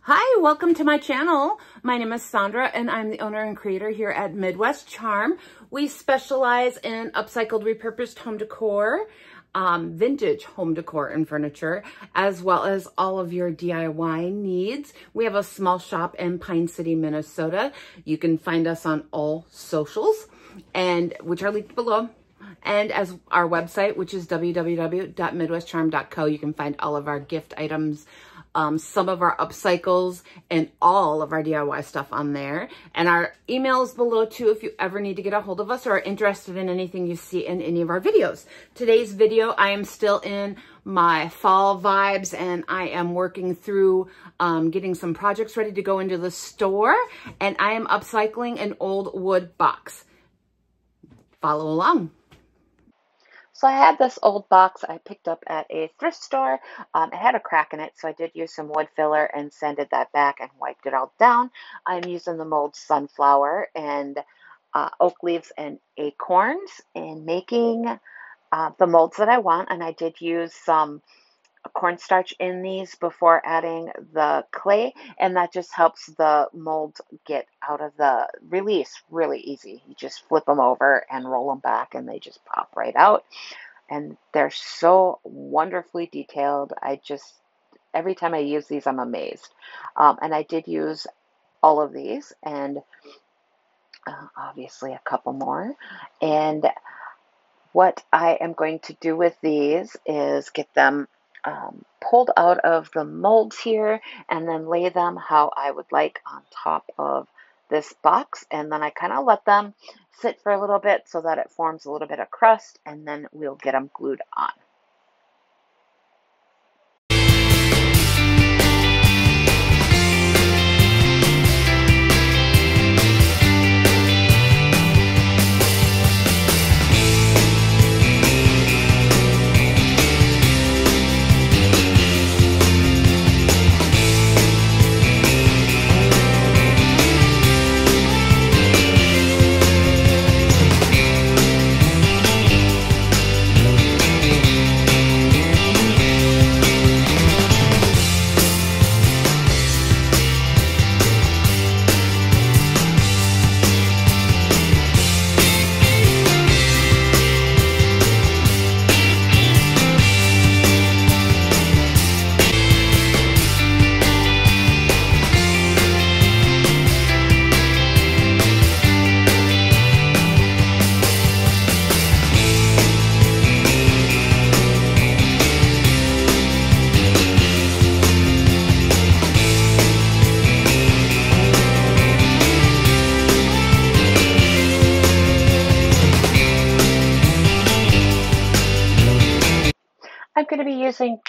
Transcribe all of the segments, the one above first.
Hi, welcome to my channel. My name is Sandra and I'm the owner and creator here at Midwest Charm. We specialize in upcycled, repurposed home decor, vintage home decor and furniture, as well as all of your DIY needs. We have a small shop in Pine City, Minnesota. You can find us on all socials, and which are linked below. And as our website, which is www.midwestcharm.co, you can find all of our gift items, some of our upcycles, and all of our DIY stuff on there. And our email is below too if you ever need to get a hold of us or are interested in anything you see in any of our videos. Today's video, I am still in my fall vibes and I am working through getting some projects ready to go into the store, and I am upcycling an old wood box. Follow along. So I had this old box I picked up at a thrift store. It had a crack in it, so I did use some wood filler and sanded that back and wiped it all down. I'm using the Moulds sunflower and oak leaves and acorns in making the molds that I want, and I did use some cornstarch in these before adding the clay, and that just helps the mold get out of the release really easy. You just flip them over and roll them back and they just pop right out, and they're so wonderfully detailed. Every time I use these, I'm amazed. And I did use all of these, and obviously a couple more. And what I am going to do with these is get them pulled out of the molds here and then lay them how I would like on top of this box, and then I kind of let them sit for a little bit so that it forms a little bit of crust, and then we'll get them glued on. I'm going to be using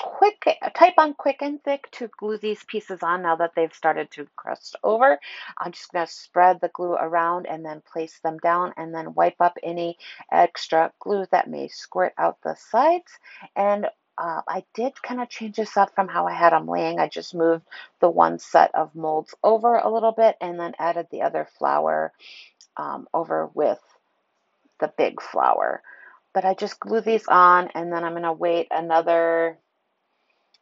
Type on Quick and Thick to glue these pieces on now that they've started to crust over. I'm just going to spread the glue around and then place them down and then wipe up any extra glue that may squirt out the sides. And I did kind of change this up from how I had them laying. I just moved the one set of molds over a little bit and then added the other flower over with the big flower. But I just glue these on, and then I'm going to wait another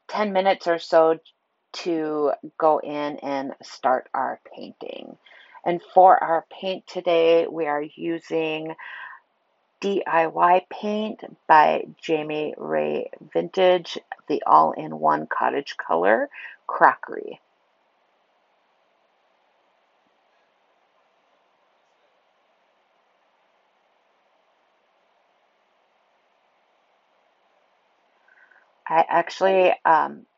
10 minutes or so to go in and start our painting. And for our paint today, we are using DIY paint by Jamie Ray Vintage, the all-in-one cottage color, Crockery. I actually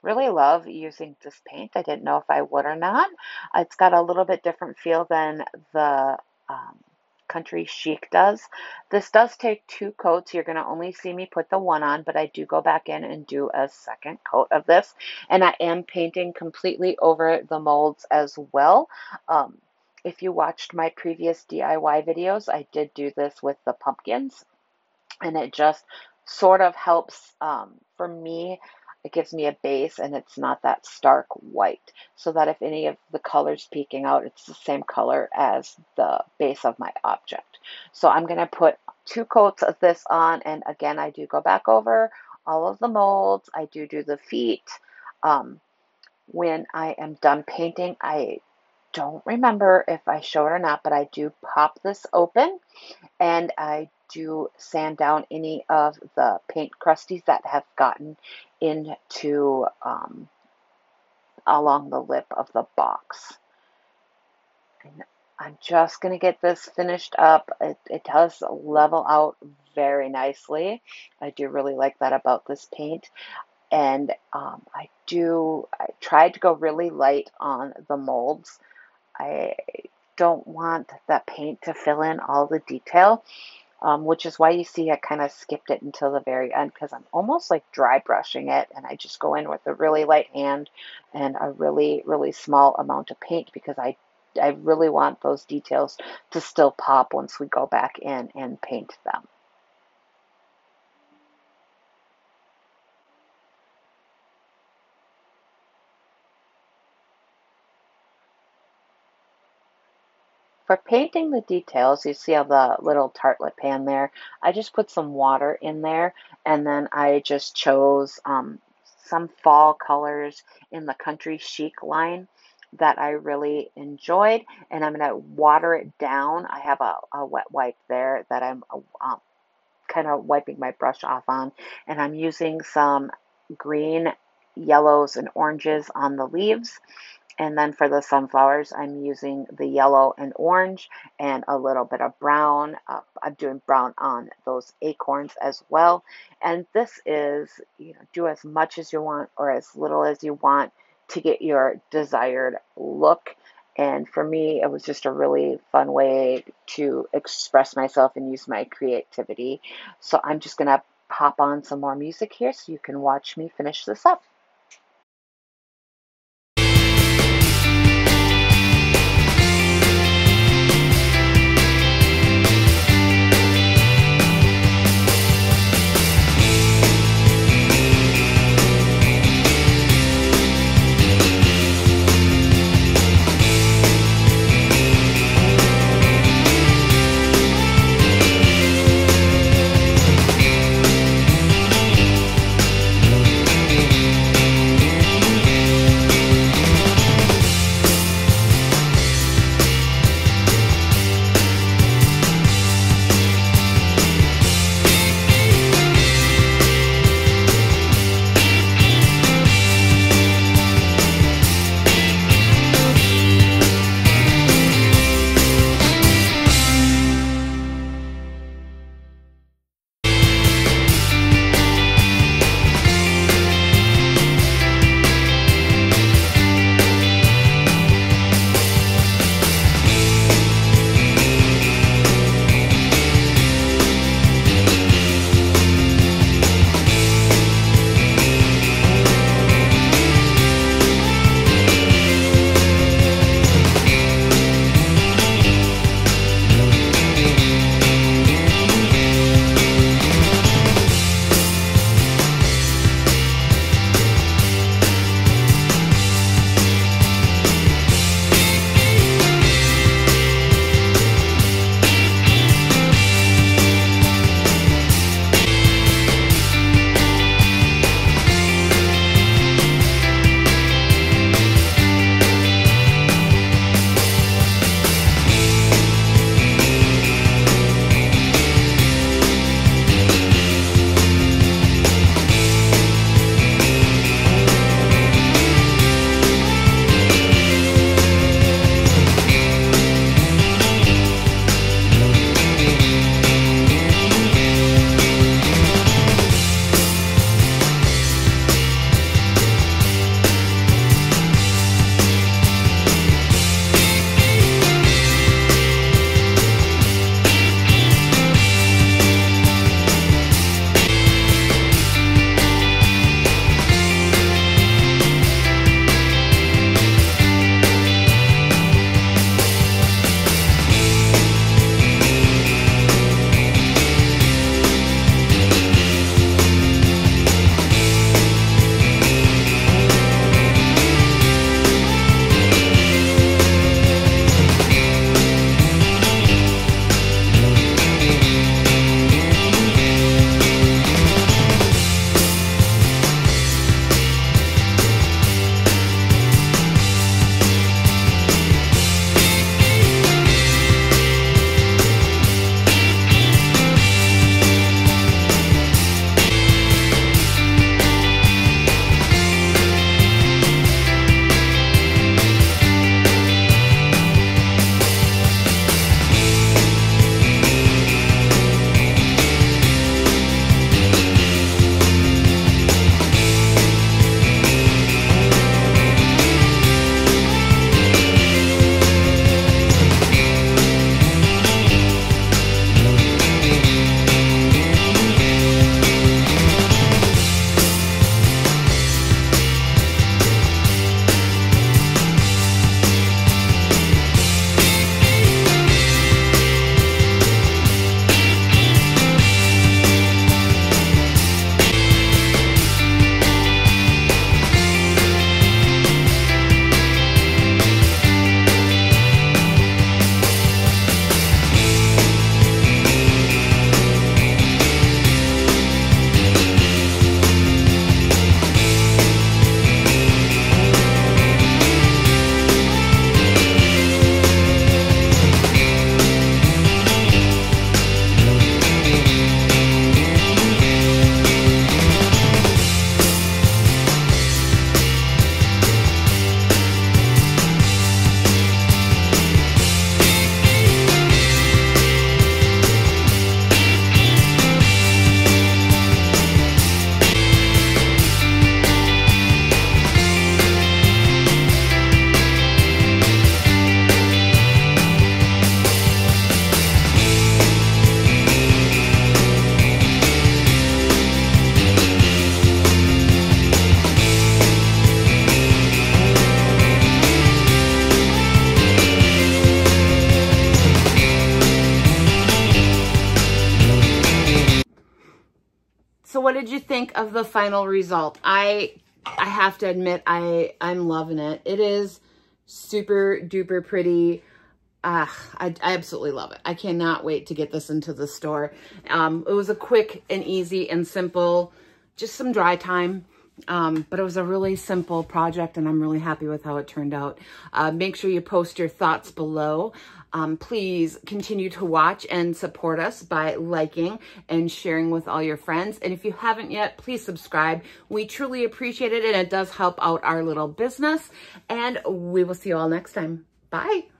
really love using this paint. I didn't know if I would or not. It's got a little bit different feel than the Country Chic does. This does take 2 coats. You're going to only see me put the one on, but I do go back in and do a second coat of this. And I am painting completely over the molds as well. If you watched my previous DIY videos, I did do this with the pumpkins, and it just sort of helps for me. It gives me a base and it's not that stark white, so that if any of the color's peeking out, it's the same color as the base of my object. So I'm going to put 2 coats of this on, and again, I do go back over all of the molds. I do the feet. when I am done painting, I don't remember if I showed or not, but I do pop this open and I do sand down any of the paint crusties that have gotten into along the lip of the box. And I'm just going to get this finished up. It does level out very nicely. I do really like that about this paint. And I tried to go really light on the molds. I don't want that paint to fill in all the detail, which is why you see I kind of skipped it until the very end, because I'm almost like dry brushing it, and I just go in with a really light hand and a really, really small amount of paint, because I really want those details to still pop once we go back in and paint them. For painting the details, you see how the little tartlet pan there, I just put some water in there, and then I just chose some fall colors in the Country Chic line that I really enjoyed, and I'm going to water it down. I have a wet wipe there that I'm kind of wiping my brush off on, and I'm using some green, yellows, and oranges on the leaves. And then for the sunflowers, I'm using the yellow and orange and a little bit of brown. I'm doing brown on those acorns as well. And this is, do as much as you want or as little as you want to get your desired look. And for me, it was just a really fun way to express myself and use my creativity. So I'm just going to pop on some more music here so you can watch me finish this up. think of the final result? I have to admit, I'm loving it. It is super duper pretty. I absolutely love it. I cannot wait to get this into the store. It was a quick and easy and simple, just some dry time. But it was a really simple project, and I'm really happy with how it turned out. Make sure you post your thoughts below. Please continue to watch and support us by liking and sharing with all your friends. And if you haven't yet, please subscribe. We truly appreciate it, and it does help out our little business. And we will see you all next time. Bye.